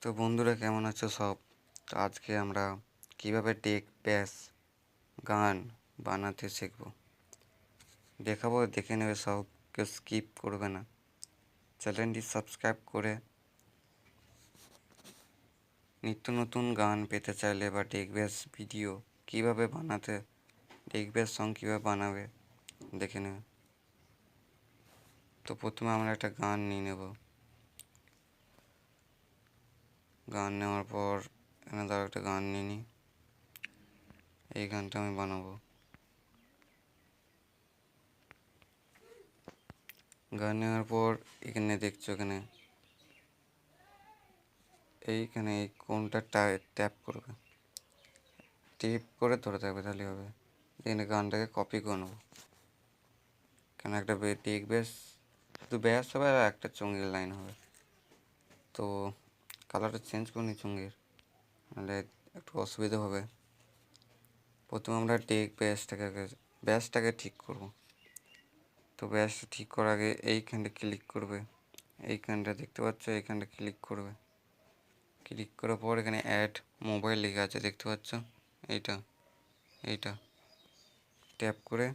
তো বন্ধুরা কেমন আছো সব? তো আজকে আমরা কিভাবে টেক ব্যাস গান বানাতে শিখবো দেখাবো, দেখে নেবে সব, কেউ স্কিপ করবে না। চ্যানেলটি সাবস্ক্রাইব করে নিত্য নতুন গান পেতে চাইলে বা টেক ব্যাস ভিডিও কীভাবে বানাতে, টেক ব্যাস সং কীভাবে বানাবে দেখে নেবে। তো প্রথমে আমরা একটা গান নিয়ে নেব। গান নেওয়ার পর এখানে ধরো একটা গান নিয়ে নিই। এই গানটা আমি বানাবো। গান নেওয়ার পর এখানে দেখছো, এইখানে এই কোনটা ট্যাপ করবে, টিপ করে ধরে থাকবে, তাহলে হবে। এখানে গানটাকে কপি করে নেবো। কেন একটা টেক বেস, শুধু ব্যাস হবে আর একটা চঙ্গির লাইন হবে। তো কালারটা চেঞ্জ করে নিই চঙ্গির, নাহলে একটু অসুবিধা হবে। প্রথমে আমরা টেক ব্যাসটাকে ঠিক করব। তো ব্যাসটা ঠিক করার আগে এইখানটা ক্লিক করবে, এইখানটা দেখতে পাচ্ছ, এইখানটা ক্লিক করবে। ক্লিক করার পর এখানে অ্যাড মোবাইল লেখা আছে, দেখতে পাচ্ছ, এইটা ট্যাপ করে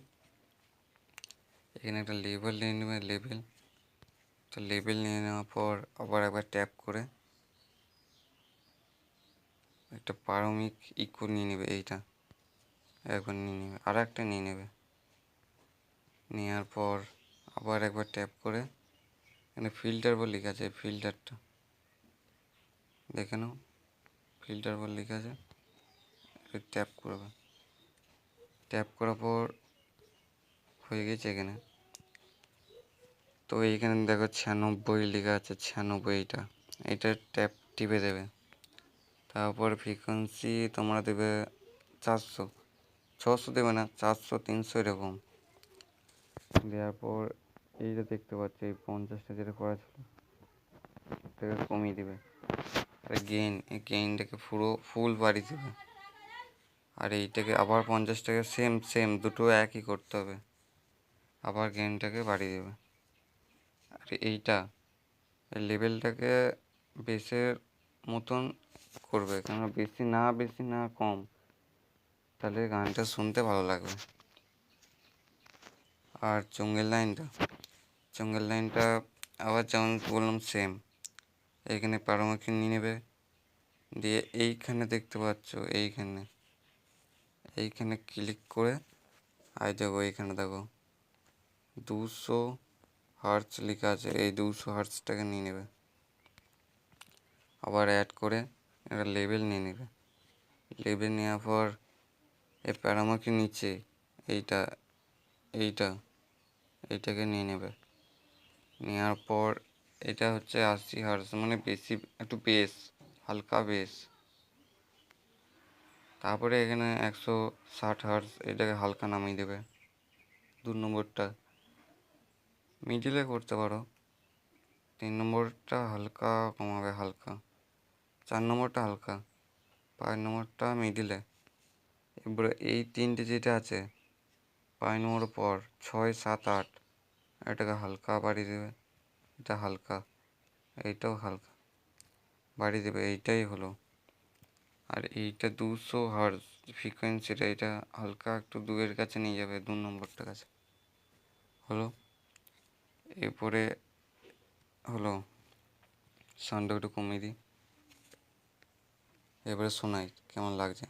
এখানে একটা লেবেল নিয়ে নেবে, লেবেল। তো লেবেল নিয়ে নেওয়ার পর আবার একবার ট্যাপ করে একটা পারমিক ইকো নিয়ে নেবে, এইটা একবার নিয়ে নেবে, আর একটা নিয়ে নেবে। নেওয়ার পর আবার একবার ট্যাপ করে এখানে ফিল্টার বলে লেখা আছে, ফিল্টারটা দেখে নাও, ফিল্টার বলে লেখা আছে, ট্যাপ করবে। ট্যাপ করার পর হয়ে গেছে এখানে। তো এইখানে দেখো 96 লেখা আছে, 96, এইটা ট্যাপ টিপে দেবে। তারপর ফ্রিকোয়েন্সি তোমরা দেবে 400, 600 দেবে না, 400, 300 এরকম। দেওয়ার পর এইটা দেখতে পাচ্ছ, এই 50টা যেটা করা ছিল এটাকে কমিয়ে দেবে। আর এই গেইনটাকে পুরো ফুল বাড়িয়ে দেবে। আর এইটাকে আবার 50টাকে সেম দুটো একই করতে হবে, আবার গেইনটাকে বাড়িয়ে দেবে। আর এইটা লেভেলটাকে বেসের মতন করবে, কেন বেশি না কম, তাহলে গানটা শুনতে ভালো লাগবে। আর চঙ্গের লাইনটা আবার যেমন বললাম সেম, এইখানে পারমার্কি নিয়ে নেবে, দিয়ে এইখানে দেখতে পাচ্ছ, এইখানে ক্লিক করে দেখো, এইখানে দেখো 200 হার্টজ লেখা আছে, এই 200 হার্টজটাকে নিয়ে নেবে। আবার অ্যাড করে একটা লেবেল নিয়ে নেবে। লেবেল নেওয়ার পর এই প্যারামার্কি নিচে এইটাকে নিয়ে নেবে। নেওয়ার পর এটা হচ্ছে 80 হার্টজ, মানে বেশি একটু বেস, হালকা বেস। তারপরে এখানে 160 হার্টজ, এটাকে হালকা নামিয়ে দেবে। 2 নম্বরটা মিডিলে করতে পারো, 3 নম্বরটা হালকা কমাবে, হালকা 4 নম্বরটা হালকা, 5 নম্বরটা মিডিলে। এবারে এই তিনটে যেটা আছে 5 নম্বর পর 6, 7, 8, এটাকে হালকা বাড়িয়ে দেবে, এটা হালকা, এইটাও হালকা বাড়িয়ে দেবে, এইটাই হলো। আর এইটা 200 হার্টজ ফ্রিকোয়েন্সিটা, এটা হালকা একটু 2-এর কাছে নিয়ে যাবে, 2 নম্বরটা কাছে হলো। এরপরে হলো সাউন্ডটা একটু কমিয়ে দিই, এবারে শোনাই কেমন লাগছে।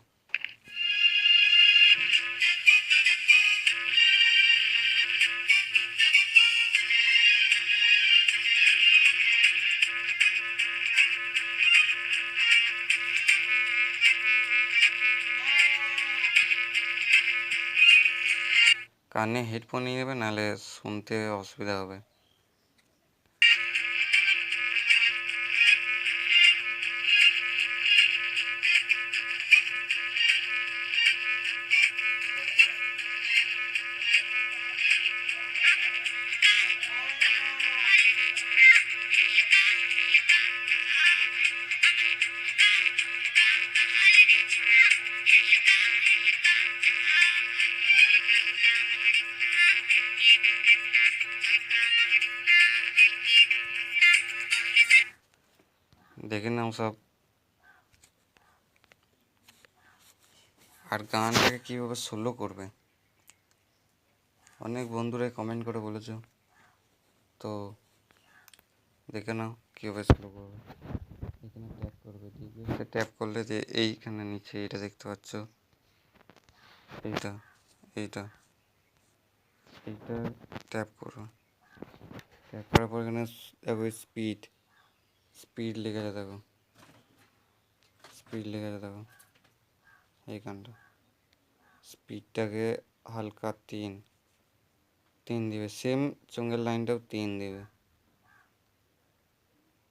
কানে হেডফোন নিয়ে নেবে, নাহলে শুনতে অসুবিধা হবে। দেখে নাও সব। আর গানটাকে কীভাবে সোলো করবে অনেক বন্ধুরাই কমেন্ট করে বলেছো, তো দেখে নাও কীভাবে সোলো করবে। এখানে ট্যাপ করবে, ডিভিএসে ট্যাপ করলে যে এইখানে নিচে এটা দেখতে পাচ্ছ, এইটা এইটা এইটা ট্যাপ করো। ট্যাপ করার পর এখানে দেখো স্পিড লেগে আছে, দেখো স্পিড লেগে আছে, দেখো এইখানটা স্পিডটাকে হালকা 3 দিবে, সেম চোঙের লাইনটাও 3 দিবে,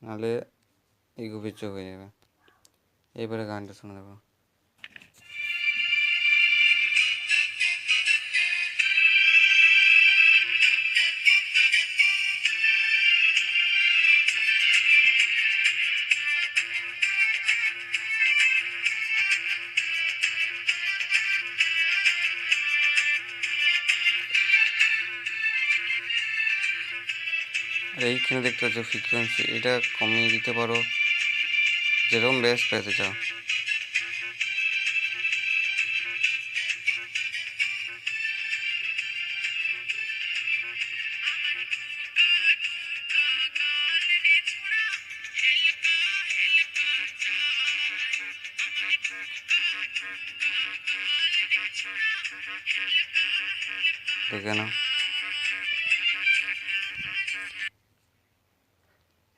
নাহলে এগুপিচো হয়ে যাবে। এবারে গানটা শুনে দেখো। আর এইখানে দেখতে পাচ্ছ ফ্রিকোয়েন্সি, এটা কমিয়ে দিতে পারো যেরকম বেস্ট পেতে চাও। দেখে নাও,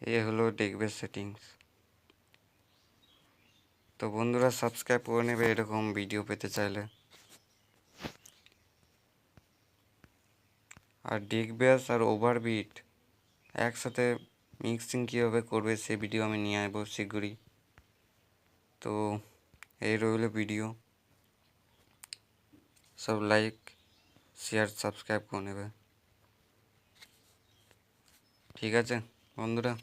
এই হলো ডেকবেস সেটিংস। তো বন্ধুরা সাবস্ক্রাইব করে নেবে এরকম ভিডিও পেতে চাইলে। আর ডেকবেস আর ওভারবিট একসাথে মিক্সিং কীভাবে করবে সে ভিডিও আমি নিয়ে আসবো শীঘ্রই। তো এই রইল ভিডিও, সব লাইক শেয়ার সাবস্ক্রাইব করে নেবে। ঠিক আছে বন্ধুরা।